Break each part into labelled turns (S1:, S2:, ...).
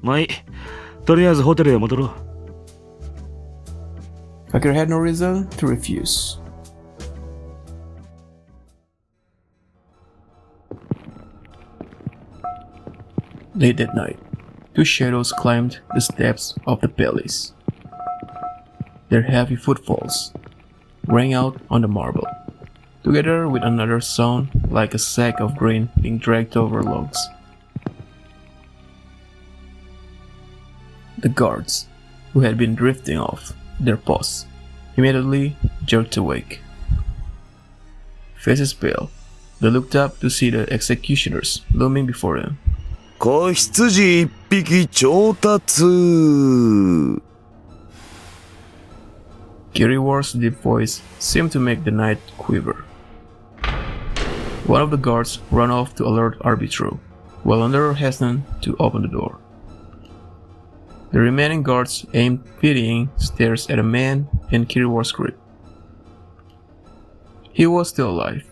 S1: まあいい。とりあえずホテルへ戻ろう。
S2: Akira had no reason to refuse. Late that night, two shadows climbed the steps of the palace. Their heavy footfalls rang out on the marble, together with another sound like a sack of grain being dragged over logs. The guards, who had been drifting off their posts, immediately jerked awake. Faces pale, they looked up to see the executioners looming before them.
S3: 子羊一匹調達
S2: Kiriwar's deep voice seemed to make the night quiver. One of the guards ran off to alert Arbitro, while another hastened to open the door. The remaining guards aimed pitying stares at a man in Kiriwar's grip. He was still alive.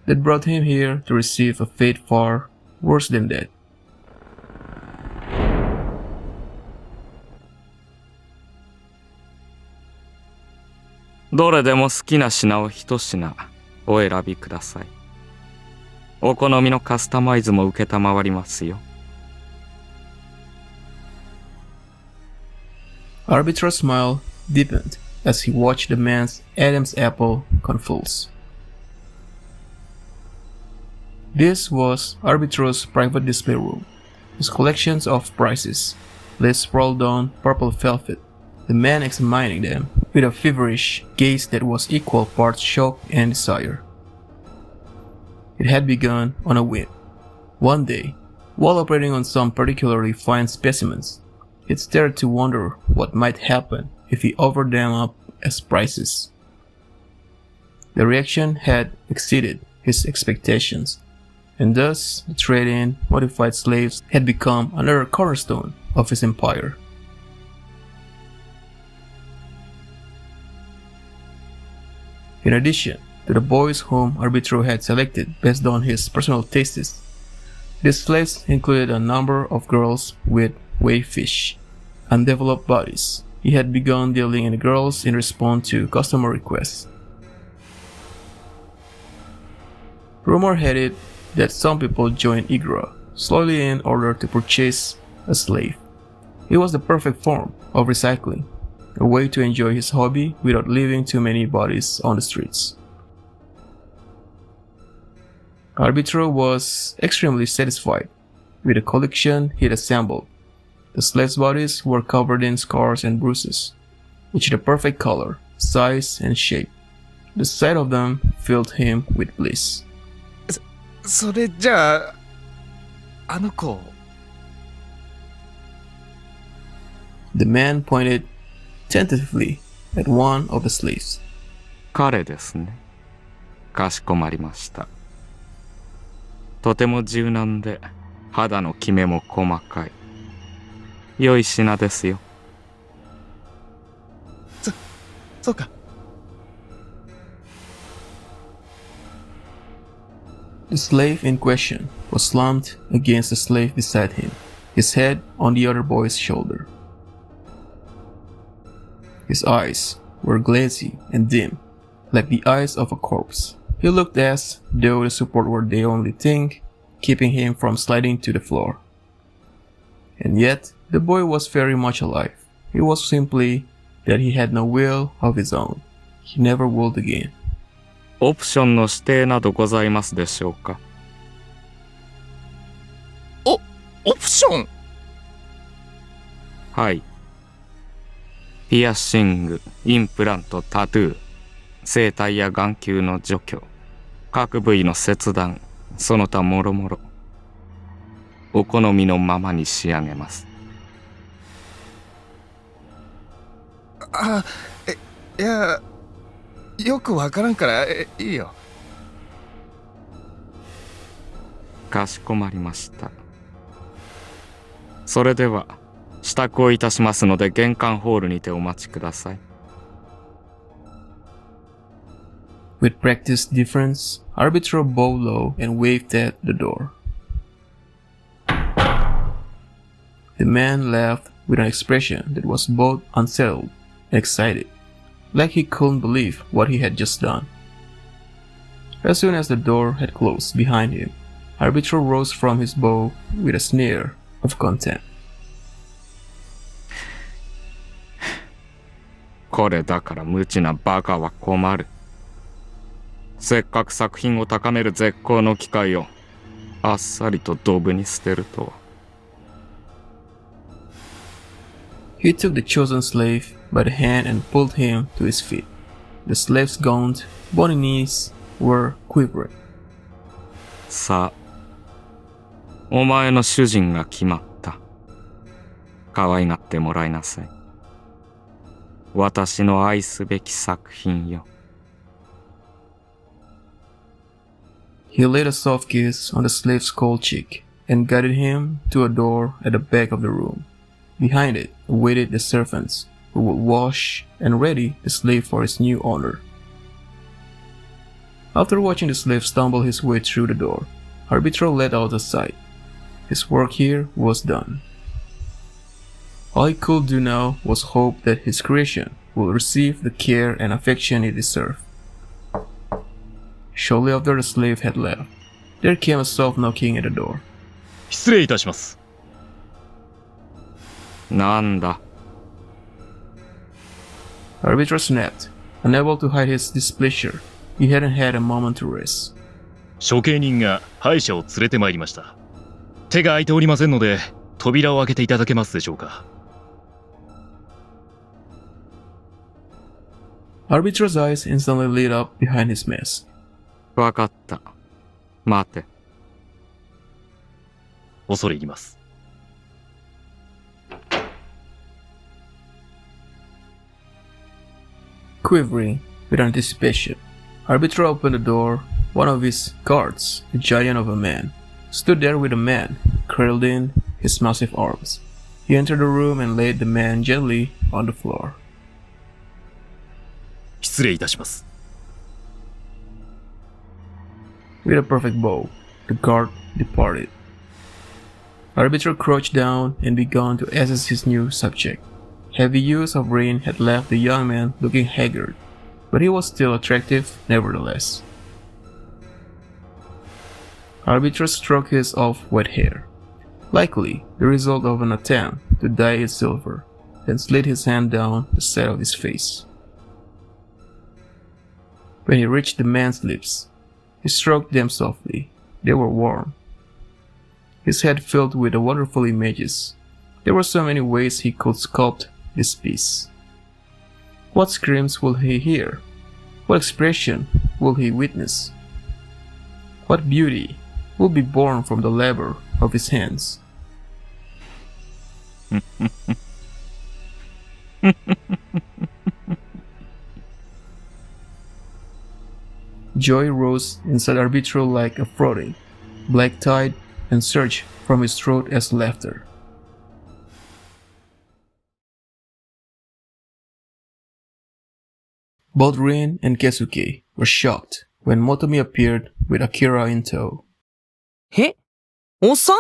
S2: That brought him here to receive a fate far worse than that.
S4: どれでも好きな品を一品お選びください。お好みのカスタマイズも受けたまわりますよ。
S2: Arbitra's smile deepened as he watched the man's Adam's apple convulse. This was Arbitra's private display room. His collections of prizes lay sprawled on purple velvet, the man examining them with a feverish gaze that was equal parts shock and desire. It had begun on a whim. One day, while operating on some particularly fine specimens, he started to wonder what might happen if he offered them up as prizes. The reaction had exceeded his expectations, and thus the trade-in modified slaves had become another cornerstone of his empire. In addition to the boys whom Arbitro had selected based on his personal tastes, these slaves included a number of girls with wayfish, undeveloped bodies. He had begun dealing in the girls in response to customer requests. Rumor had it that some people joined Igura solely in order to purchase a slave. It was the perfect form of recycling, a way to enjoy his hobby without leaving too many bodies on the streets. Arbitro was extremely satisfied with the collection he'd assembled. The slaves' bodies were covered in scars and bruises, each the perfect color, size, and shape. The sight of them filled him with bliss.
S5: それじゃあ、あの子。
S2: The man pointed tentatively at one of the slaves.
S4: 彼ですね。かしこまりました。とても柔軟で肌のキメも細かい。良い品ですよ。
S5: そうか。
S2: The slave in question was slumped against the slave beside him, his head on the other boy's shoulder. His eyes were glassy and dim, like the eyes of a corpse. He looked as though the support were the only thing keeping him from sliding to the floor. And yet, the boy was very much alive. It was simply that he had no will of his own. He never would again.
S4: オプションの指定などございますでしょうか。
S5: オプション。
S4: はい。ピアッシング、インプラント、タトゥー、声帯や眼球の除去、各部位の切断、その他もろもろ。お好みのままに仕上げます。
S5: いや、よくわからんからいいよ。
S4: かしこまりました。それでは支度をいたしますので玄関ホールにてお待ちください。
S2: With practiced difference, Arbitro bowed low and waved at the door. The man laughed with an expression that was both unsettled and excited, like he couldn't believe what he had just done. As soon as the door had closed behind him, Arbitro rose from his bow with a sneer of contempt.
S4: これだから無知なバカは困る。せっかく作品を高める絶好の機会をあっさりとドブに捨てるとは。
S2: He took the chosen slave by the hand and pulled him to his feet. The slave's gaunt, bony knees were quivering.
S4: さあ、お前の主人が決まった。可愛がってもらいなさい。私の愛すべき作品よ。
S2: He laid a soft kiss on the slave's cold cheek and guided him to a door at the back of the room. Behind it waited the servants who would wash and ready the slave for his new owner. After watching the slave stumble his way through the door, Arbitro let out a sigh. His work here was done. All he could do now was hope that his creation would receive the care and affection it deserved. Shortly after the slave had left, there came a soft knocking at the door.
S6: 失礼いたします。
S4: なんだ。
S2: Arbitro snapped, unable to hide his displeasure. He hadn't had a moment to rest.
S6: 処刑人が敗者を連れてまいりました。手が空いておりませんので、扉を開けていただけますでしょうか。
S2: Arbitro's eyes instantly lit up behind his mask.
S4: わかった。待て。
S6: 恐れ入ります。
S2: Quivering with anticipation, Arbitro opened the door. One of his guards, a giant of a man, stood there with a man curled in his massive arms. He entered the room and laid the man gently on the floor.
S6: 失礼いたします。
S2: With a perfect bow, the guard departed. Arbitro crouched down and began to assess his new subject. Heavy use of rain had left the young man looking haggard, but he was still attractive nevertheless. Arbitro stroked his off-wet hair, likely the result of an attempt to dye it silver, then slid his hand down the side of his face. When he reached the man's lips, he stroked them softly. They were warm. His head filled with the wonderful images. There were so many ways he could sculpt this piece. What screams will he hear? What expression will he witness? What beauty will be born from the labor of his hands? Joy rose inside Arbitro like a frothing, black tide and surged from his throat as laughter. Both Rin and Keisuke were shocked when Motomi appeared with Akira in tow.
S7: え、おっさん？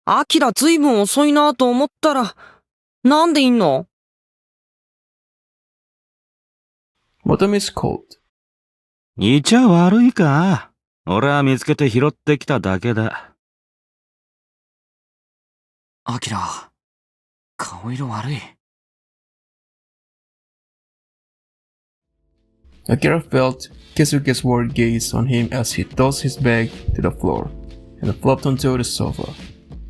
S7: アキラずいぶん遅いなと思ったら、なんでいんの？
S2: Motomi's cold.
S1: いちゃ悪いか。俺は見つけて拾ってきただけだ。
S7: アキラ、顔色悪い。
S2: Akira felt Keisuke's worried gaze on him as he tossed his bag to the floor and flopped onto the sofa.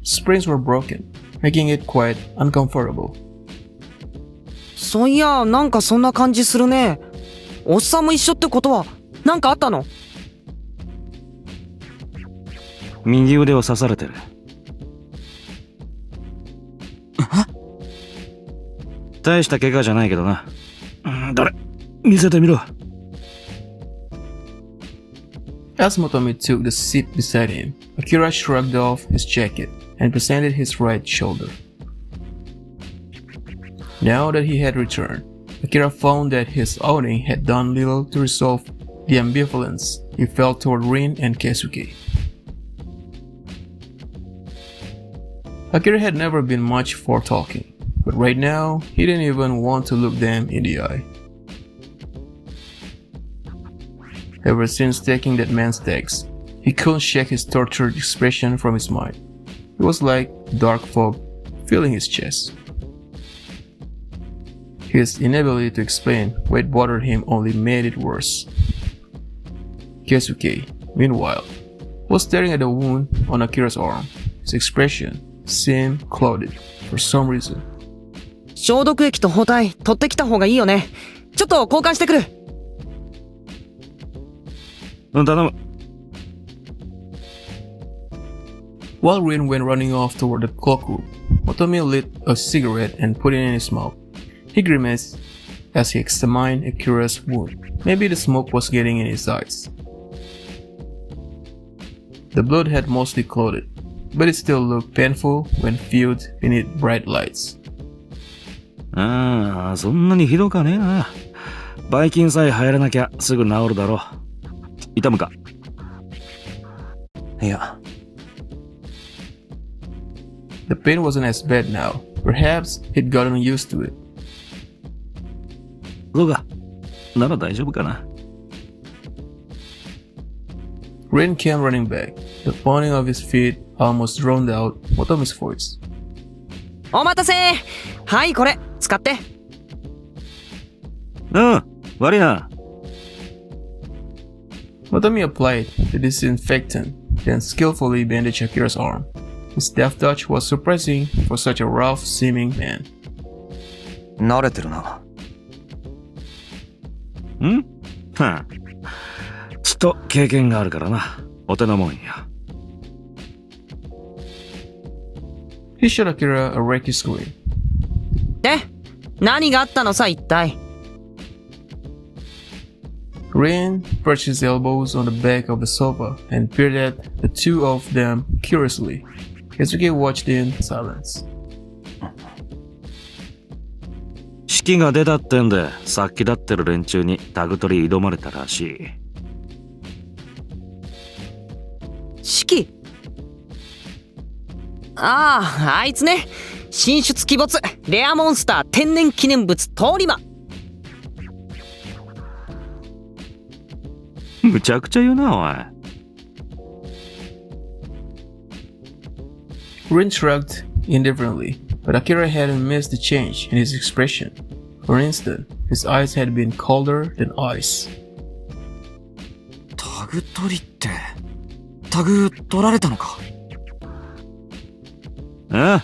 S2: Springs were broken, making it quite uncomfortable.
S7: そういや、なんかそんな感じするね。おっさんも一緒ってことは、なんかあったの？
S1: 右腕を刺されてる。大した怪我じゃないけどな。どれ、見せてみろ。
S2: As Motomi took the seat beside him, Akira shrugged off his jacket and presented his right shoulder. Now that he had returned, Akira found that his outing had done little to resolve the ambivalence he felt toward Rin and Keisuke. Akira had never been much for talking, but right now he didn't even want to look them in the eye. Ever since taking that man's text, he couldn't shake his tortured expression from his mind. It was like dark fog filling his chest. His inability to explain what bothered him only made it worse. Keisuke, meanwhile, was staring at the wound on Akira's arm. His expression seemed clouded for some reason.
S7: 消毒液と包帯取ってきた方がいいよね。ちょっと交換してくる。
S1: 頼む。
S2: While Rin went running off toward the cloakroom, Motomi lit a cigarette and put it in his mouth. He grimaced as he examined Akira's wound. Maybe the smoke was getting in his eyes. The blood had mostly clotted, but it still looked painful when viewed beneath bright lights.
S1: ああ、そんなにひどかねえな。ばい菌さえ入らなきゃすぐ治るだろう。痛むか？
S7: いや。
S2: The pain wasn't as bad now. Perhaps he'd gotten used to it.
S1: そうか。なら大丈夫かな。
S2: Rin came running back. The pounding of his feet almost drowned out Motomi's voice.
S7: お待たせ。はい、これ使って。
S1: うん、悪いな。
S2: Motomi applied the disinfectant, then skillfully bandaged Akira's arm. His deft touch was surprising for such a rough-seeming man.
S7: 慣れてるな。
S1: ん？はあ。ちょっと経験があるからな。お手のもんや。
S2: He shot Akira a rakish squint.
S7: で、何があったのさ、一体。
S2: Rin perched his elbows on the back of the sofa and peered at the two of them curiously. Keisuke watched in silence.
S1: 式が出たってんで、殺気立ってる連中にタグ取り挑まれたらしい。
S7: 式？ああ、あいつね。神出鬼没、レアモンスター天然記念物通り魔。
S1: むちゃくちゃ言うな、おい。
S2: Rin shrugged indifferently, but Akira hadn't missed the change in his expression. For instance, his eyes had been colder than ice.
S7: タグ取りって、タグ取られたのか？
S1: え？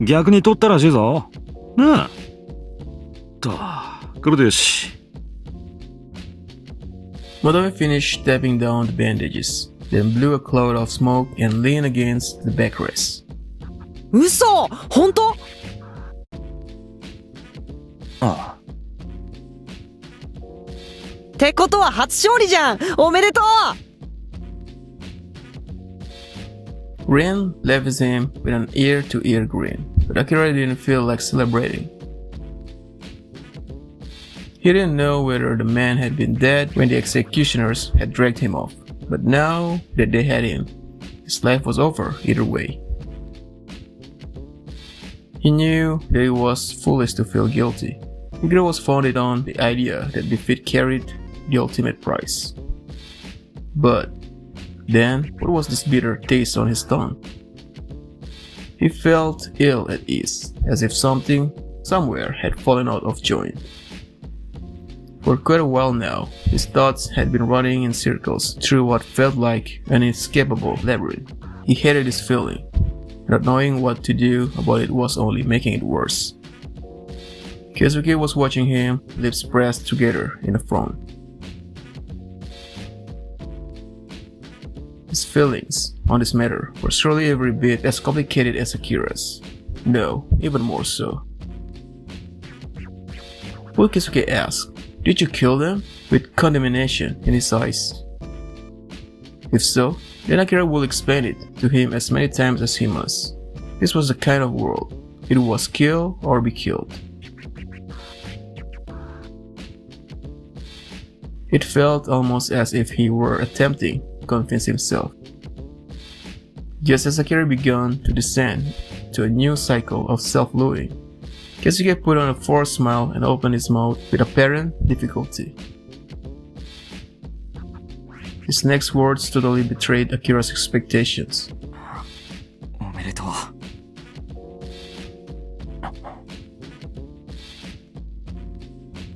S1: 逆に取ったらしいぞ。なあ。と、これでよし。
S2: Motomi finished stepping down the bandages, then blew a cloud of smoke and leaned against the backrest.
S7: 嘘！本当？
S1: ああ。
S7: ってことは初勝利じゃん！おめでとう！
S2: Rin levies him with an ear-to-ear grin, but Akira didn't feel like celebrating. He didn't know whether the man had been dead when the executioners had dragged him off, but now that they had him, his life was over either way. He knew that it was foolish to feel guilty. Igura was founded on the idea that defeat carried the ultimate prize. But then, what was this bitter taste on his tongue? He felt ill at ease, as if something, somewhere, had fallen out of joint. For quite a while now, his thoughts had been running in circles through what felt like an inescapable labyrinth. He hated this feeling. Not knowing what to do about it was only making it worse. Keisuke was watching him, lips pressed together in a frown. His feelings on this matter were surely every bit as complicated as Akira's. No, even more so. Will Keisuke asked, "Did you kill them?" with condemnation in his eyes. If so, then Akira will explain it to him as many times as he must. This was the kind of world. It was kill or be killed. It felt almost as if he were attempting to convince himself. Just as Akira began to descend to a new cycle of self-loathing, Keisuke put on a forced smile and opened his mouth with apparent difficulty. His next words totally betrayed Akira's expectations.
S1: おめでとう。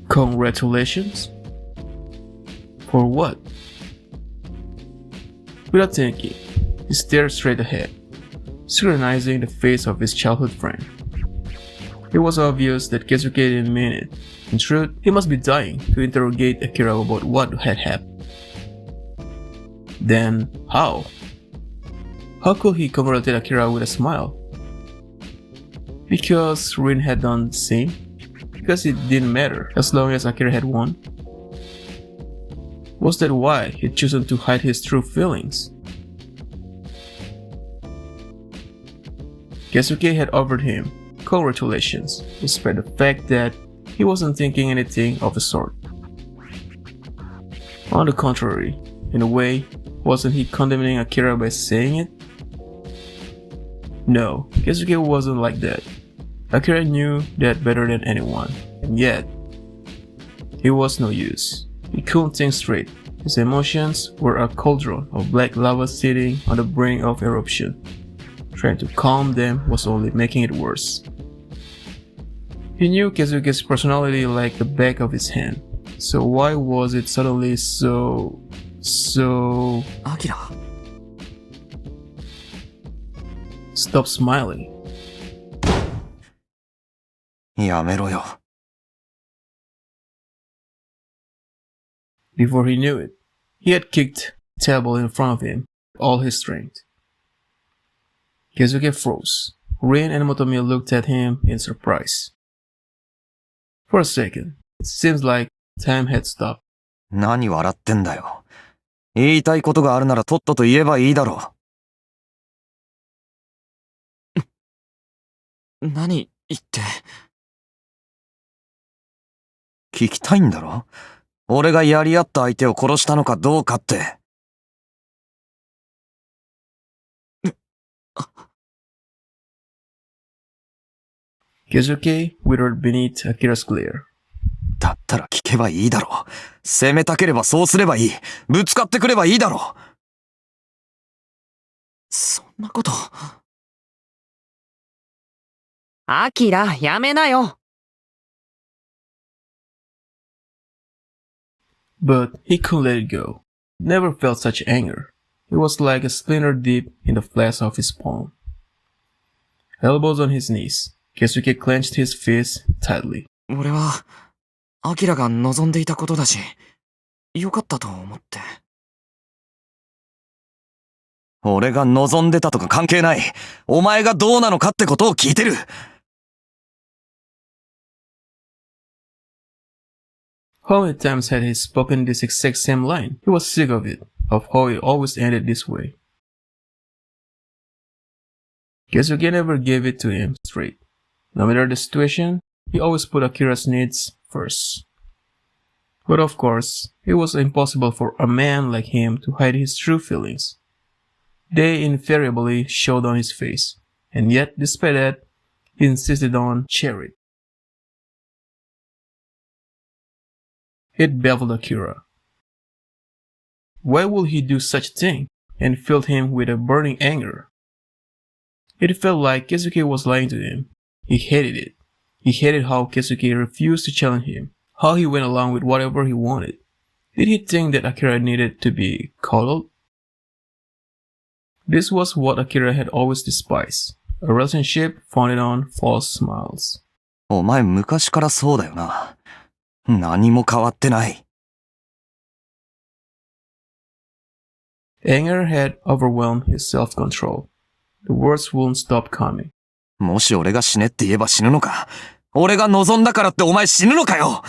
S2: Congratulations? For what? Without thinking, he stared straight ahead, scrutinizing the face of his childhood friend. It was obvious that Keisuke didn't mean it. In truth, he must be dying to interrogate Akira about what had happened. Then, how? How could he congratulate Akira with a smile? Because Rin had done the same? Because it didn't matter as long as Akira had won? Was that why he'd chosen to hide his true feelings? Keisuke had offered him congratulations, despite the fact that he wasn't thinking anything of the sort. On the contrary, in a way, wasn't he condemning Akira by saying it? No, Keisuke wasn't like that. Akira knew that better than anyone, and yet, it was no use. He couldn't think straight. His emotions were a cauldron of black lava sitting on the brink of eruption. Trying to calm them was only making it worse. He knew Keisuke's personality like the back of his hand, so why was it suddenly so...
S1: Akira.
S2: Stop smiling.
S3: やめろよ。
S2: Before he knew it, he had kicked the table in front of him with all his strength. Keisuke froze. Rin and Motomi looked at him in surprise. For a second, it seems like time had stopped.
S3: 何笑ってんだよ。言いたいことがあるならとっとと言えばいいだろ
S1: う。何言って。
S3: 聞きたいんだろ？俺がやり合った相手を殺したのかどうかって。
S2: Keisuke withered beneath Akira's glare.
S3: だったら聞けばいいだろう。攻めたければそうすればいい。ぶつかってくればいいだろう。
S1: そんなこと。
S7: アキラ、やめなよ。
S2: But he couldn't let it go. Never felt such anger. It was like a splinter deep in the flesh of his palm. Elbows on his knees, Keisuke clenched his fist tightly.
S1: 俺は、アキラが望んでいたことだし、よかったと思って。
S3: 俺が望んでたとか関係ない。お前がどうなのかってことを聞いてる。
S2: How many times had he spoken this exact same line? He was sick of it, of how it always ended this way. Keisuke never gave it to him straight. No matter the situation, he always put Akira's needs first. But of course, it was impossible for a man like him to hide his true feelings. They invariably showed on his face, and yet, despite that, he insisted on sharing it. It baffled Akira. Why would he do such a thing? And filled him with a burning anger. It felt like Keisuke was lying to him. He hated it. He hated how Keisuke refused to challenge him, how he went along with whatever he wanted. Did he think that Akira needed to be coddled? This was what Akira had always despised, a relationship founded on false smiles.
S3: お前昔からそうだよな。何も変わってない。
S2: Anger had overwhelmed his self-control. The words wouldn't stop coming.
S3: もし俺が死ねって言えば死ぬのか？俺が望んだからってお前死ぬのかよ！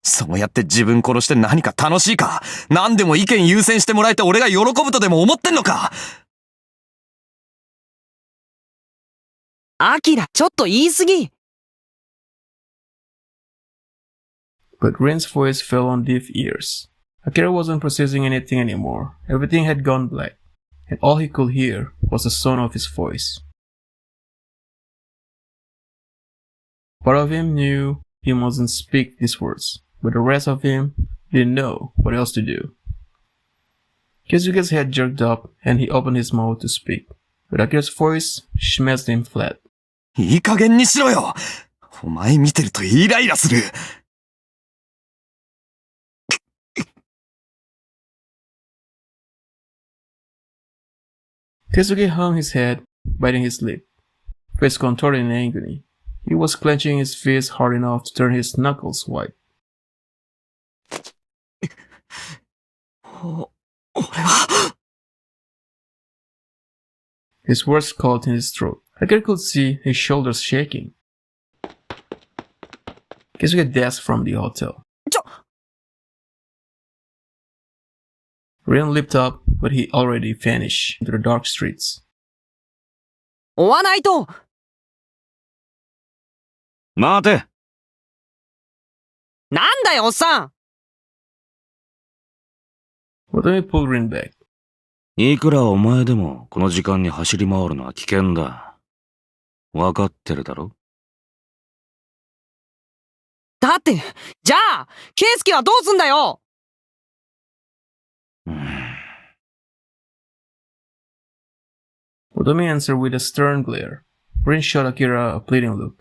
S3: そうやって自分殺して何か楽しいか？何でも意見優先してもらえて俺が喜ぶとでも思ってんのか？
S7: アキラ、ちょっと言い過ぎ。
S2: But Rin's voice fell on deaf ears. Akira wasn't processing anything anymore. Everything had gone black, and all he could hear was the sound of his voice. Part of him knew he mustn't speak these words, but the rest of him didn't know what else to do. Keisuke's head jerked up, and he opened his mouth to speak, but Akira's voice smashed him flat.
S3: いい加減にしろよ！お前見てるとイライラする。
S2: Keisuke hung his head, biting his lip, face contorted in agony. He was clenching his fist hard enough to turn his knuckles white.
S3: 俺は
S2: His words caught in his throat. Akira could see his shoulders shaking. Keisuke dashed from the hotel. Rin leaped up, but he already vanished into the dark streets.
S7: 追わないと。
S1: 待て。
S7: なんだよ、おっさん。
S2: Watami pulled Rin back.
S1: いくらお前でもこの時間に走り回るのは危険だ。わかってるだろ？
S7: だって、じゃあ、ケイスケはどうすんだよ。
S2: Watami answered with a stern glare. Rin shot Akira a pleading look.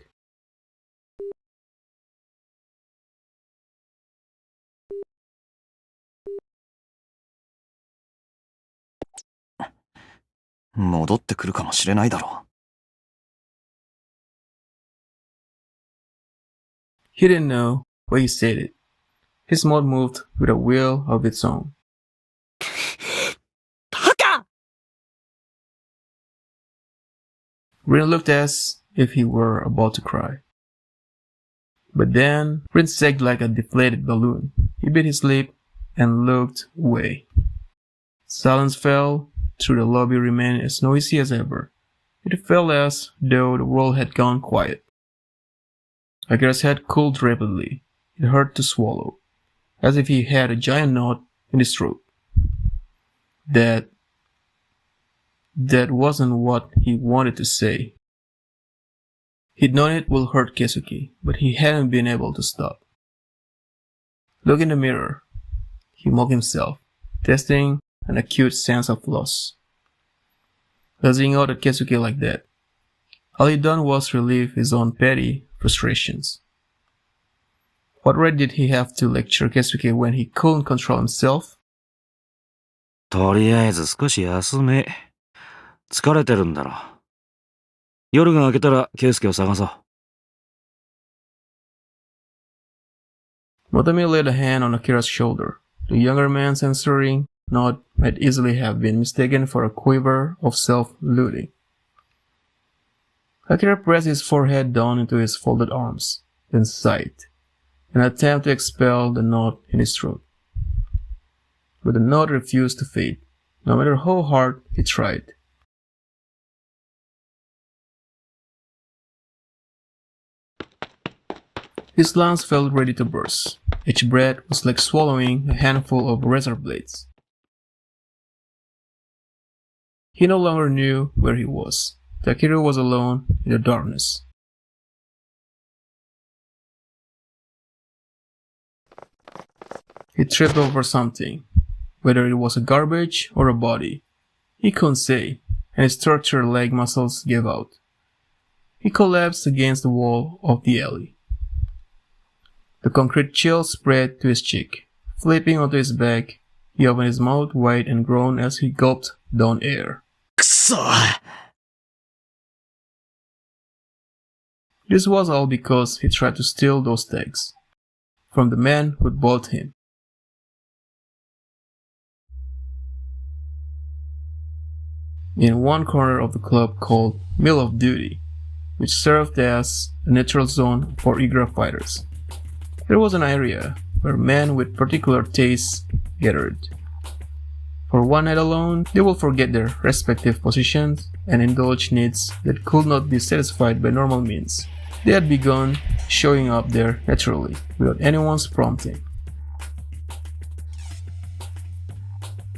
S3: "戻ってくるかもしれないだろう。
S2: He didn't know why he said it. His mouth moved with a will of its own.
S7: バカ！
S2: Rin looked as if he were about to cry. But then, Rin sagged like a deflated balloon. He bit his lip and looked away. Silence fell. Through the lobby remained as noisy as ever. It felt as though the world had gone quiet. Akira's head cooled rapidly. It hurt to swallow, as if he had a giant knot in his throat. That wasn't what he wanted to say. He'd known it would hurt Keisuke, but he hadn't been able to stop. Look in the mirror. He mocked himself, testing an acute sense of loss. Lashing out at Keisuke like that. All he'd done was relieve his own petty frustrations. What right did he have to lecture Keisuke when he couldn't control himself?
S1: とりあえず少し休め。疲れてるんだろ。夜が明けたらケイスケを探そう。
S2: Watami laid a hand on Akira's shoulder. The younger man's answering nod might easily have been mistaken for a quiver of self-looting. Akira pressed his forehead down into his folded arms, then sighed, in an attempt to expel the knot in his throat. But the knot refused to fade. no matter how hard he tried. His lungs felt ready to burst. Each breath was like swallowing a handful of razor blades. He no longer knew where he was. Akira was alone in the darkness. He tripped over something, whether it was a garbage or a body. He couldn't say, and his tortured leg muscles gave out. He collapsed against the wall of the alley. The concrete chill spread to his cheek. Flipping onto his back, he opened his mouth wide and groaned as he gulped down air.
S3: くそ
S2: This was all because he tried to steal those tags from the man who'd bought him. In one corner of the club called Mill of Duty, which served as a neutral zone for Igra fighters, there was an area where men with particular tastes gathered. For one night alone, they will forget their respective positions and indulge needs that could not be satisfied by normal means. They had begun showing up there naturally, without anyone's prompting.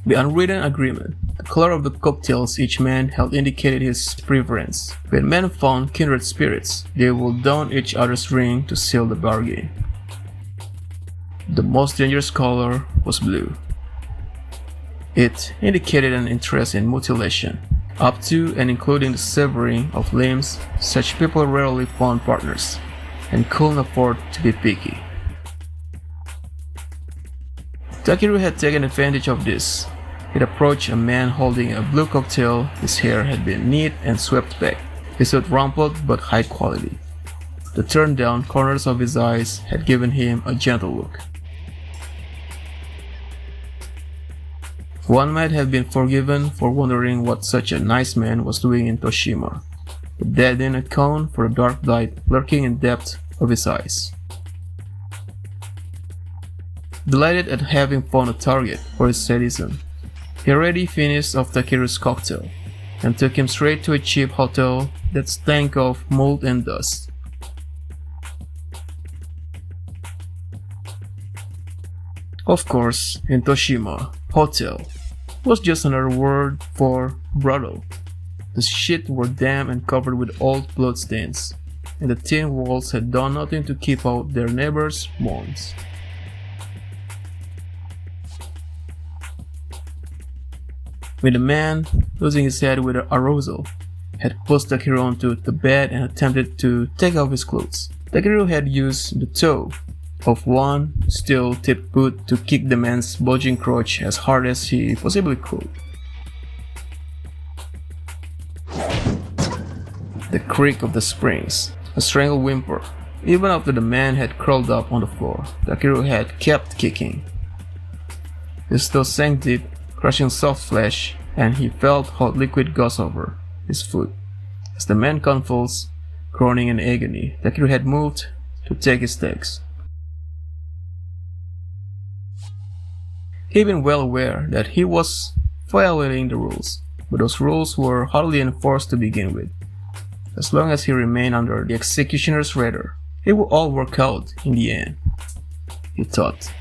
S2: The unwritten agreement, the color of the cocktails each man held indicated his preference. When men found kindred spirits, they would down each other's ring to seal the bargain. The most dangerous color was blue. It indicated an interest in mutilation. Up to and including the severing of limbs, such people rarely found partners, and couldn't afford to be picky. Takeru had taken advantage of this. He'd approached a man holding a blue cocktail. His hair had been neat and swept back, his suit rumpled but high quality. The turned down corners of his eyes had given him a gentle look. One might have been forgiven for wondering what such a nice man was doing in Toshima, but that didn't account for the dark light lurking in the depth of his eyes. Delighted at having found a target for his sadism, he already finished off Takeru's cocktail and took him straight to a cheap hotel that stank of mold and dust. Of course, in Toshima, hotel was just another word for brothel. The shit were damp and covered with old bloodstains, and the tin walls had done nothing to keep out their neighbors' moans. When the man, losing his head with arousal, had pushed Takeru onto the bed and attempted to take off his clothes, Takeru had used the toe of one steel-tipped boot to kick the man's bulging crotch as hard as he possibly could. The creak of the springs, a strangled whimper. Even after the man had curled up on the floor, Takeru had kept kicking. His toe sank deep, crushing soft flesh, and he felt hot liquid gush over his foot. As the man convulsed, groaning in agony, Takeru had moved to take his tags. He had been well aware that he was violating the rules, but those rules were hardly enforced to begin with. As long as he remained under the executioner's radar, it would all work out in the end, he thought.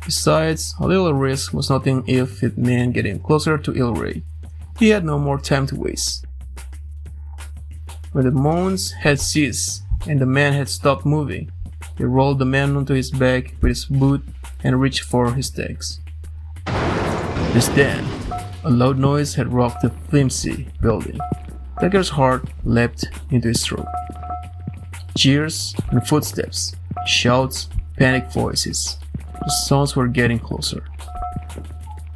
S2: Besides, a little risk was nothing if it meant getting closer to Ilray. He had no more time to waste. When the moans had ceased and the man had stopped moving, he rolled the man onto his back with his boot and reached for his tags. Just then, a loud noise had rocked the flimsy building. Takeru's heart leapt into his throat. Cheers and footsteps, shouts, panicked voices. The sounds were getting closer.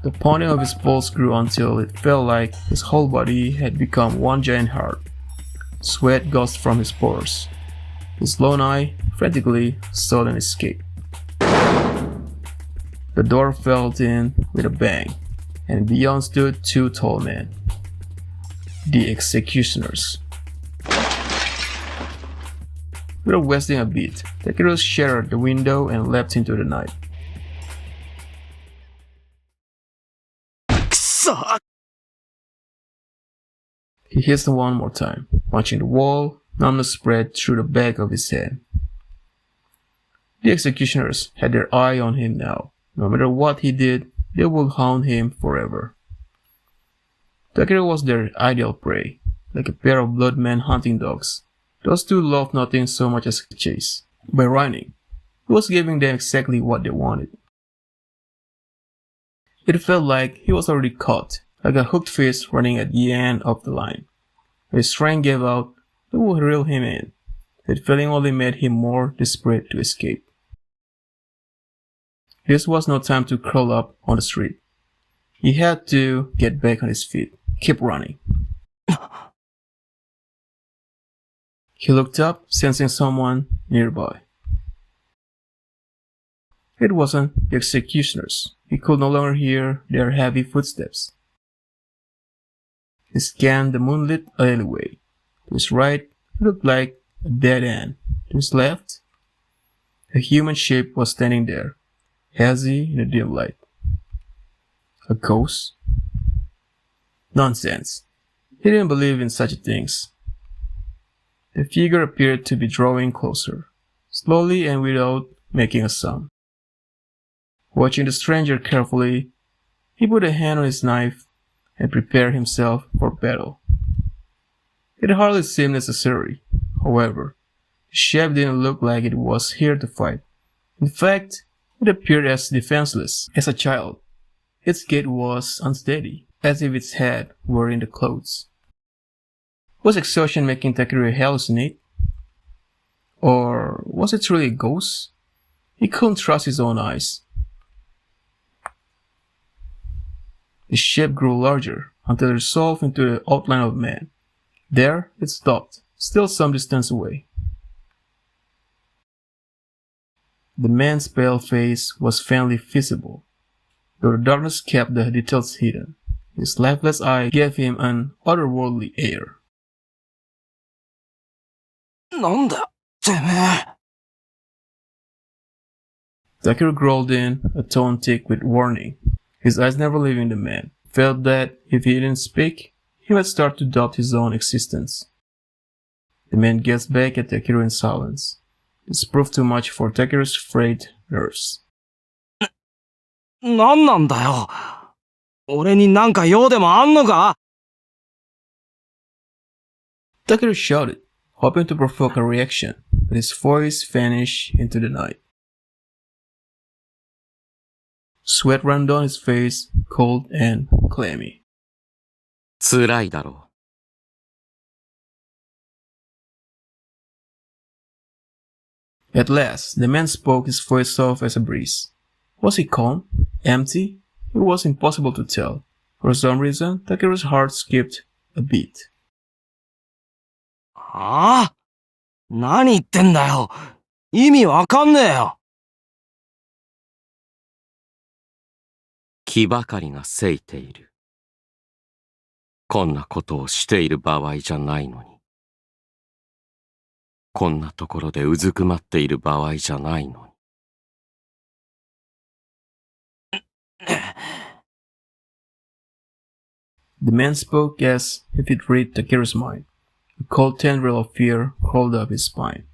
S2: The pounding of his pulse grew until it felt like his whole body had become one giant heart. Sweat gushed from his pores. His lone eye frantically sought an escape. The door fell in with a bang, and beyond stood two tall men. The executioners. Without wasting a beat, Takeru shattered the window and leapt into the night. He hissed one more time, punching the wall, numbness spread through the back of his head. The executioners had their eye on him now. No matter what he did, they would hound him forever. Akira was their ideal prey, like a pair of bloodman hunting dogs. Those two loved nothing so much as a chase. By running, he was giving them exactly what they wanted. It felt like he was already caught, like a hooked fish running at the end of the line. When his strength gave out, they would reel him in. That feeling only made him more desperate to escape. This was no time to curl up on the street. He had to get back on his feet, keep running. He looked up, sensing someone nearby. It wasn't the executioners. He could no longer hear their heavy footsteps. He scanned the moonlit alleyway. To his right, it looked like a dead end. To his left, a human shape was standing there, hazy in the dim light. A ghost? Nonsense. He didn't believe in such things. The figure appeared to be drawing closer, slowly and without making a sound. Watching the stranger carefully, he put a hand on his knife and prepared himself for battle. It hardly seemed necessary. However, the shape didn't look like it was here to fight. In fact, it appeared as defenseless as a child. Its gait was unsteady, as if its head were in the clothes. Was exhaustion making Akira hallucinate? Or was it truly a ghost? He couldn't trust his own eyes. The shape grew larger until it resolved into the outline of a man. There it stopped, still some distance away. The man's pale face was faintly visible, though the darkness kept the details hidden. His lifeless eye gave him an otherworldly air.
S1: なんだ、てめえ。
S2: Akira growled in, a tone thick with warning, his eyes never leaving the man. Felt that if he didn't speak, he might start to doubt his own existence. The man gazed back at Akira in silence. This proved too much for Akira's frayed nerves.
S1: なんなんだよ。俺になんか用でもあんのか？
S2: Akira shouted, hoping to provoke a reaction, but his voice vanished into the night. Sweat ran down his face, cold and clammy.
S3: 辛いだろ
S2: At last, the man spoke, his voice soft as a breeze. Was he calm? Empty? It was impossible to tell. For some reason, Akira's heart skipped a beat.
S1: はあ？何言ってんだよ。意味わかんねえよ。
S3: 気ばかりがせいている。こんなことをしている場合じゃないのに。こんなところでうずくまっている場合じゃないのに。
S2: The man spoke as if he'd read Akira's mind. A cold tendril of fear crawled up his spine.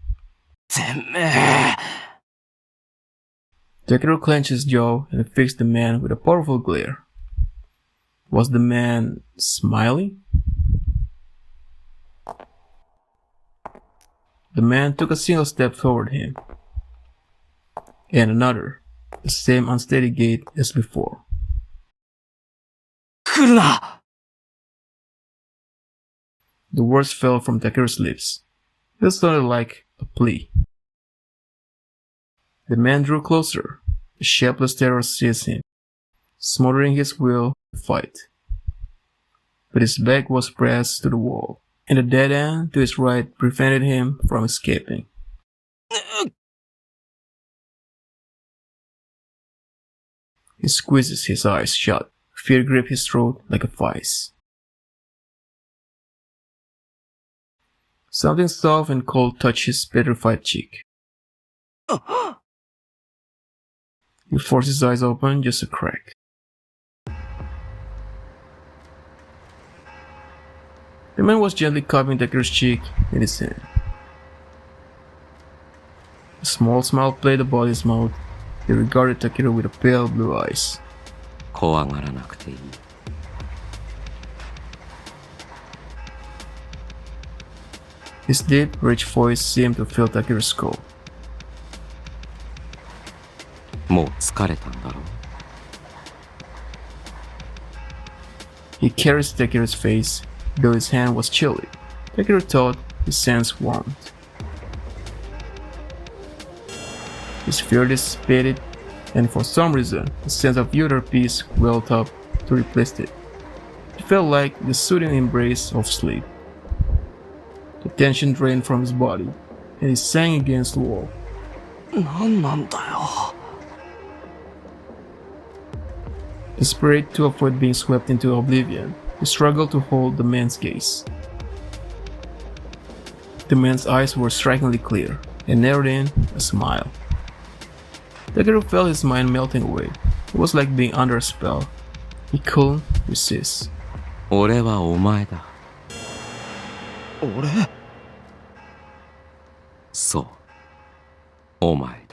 S1: てめえ。
S2: Akira clenched his jaw and fixed the man with a powerful glare. Was the man smiling? The man took a single step toward him, and another, the same unsteady gait as before.
S1: 来るな。
S2: The words fell from Akira's lips. It sounded like a plea. The man drew closer. A shapeless terror seized him, smothering his will to fight. But his back was pressed to the wall, and the dead end to his right prevented him from escaping. He squeezed his eyes shut. Fear gripped his throat like a vice. Something soft and cold touched his petrified cheek. He forced his eyes open just a crack. The man was gently cupping Takira's cheek in his hand. A small smile played about his mouth. He regarded Takira with a pale blue eyes.
S3: 怖がらなくていい。
S2: His deep, rich voice seemed to fill Takira's skull.
S3: もう疲れたんだろう。
S2: He caressed Takira's face, though his hand was chilly. Takira thought he sensed warmth. His fear dissipated, and for some reason, a sense of utter peace welled up to replace it. It felt like the soothing embrace of sleep. The tension drained from his body, and he sank against the wall.
S1: 何なんだよ。
S2: Desperate to avoid being swept into oblivion, he struggled to hold the man's gaze. The man's eyes were strikingly clear, and narrowed in a smile. Takira felt his mind melting away. It was like being under a spell. He couldn't resist.
S3: 俺はお前だ。
S1: 俺？
S3: そう。お前。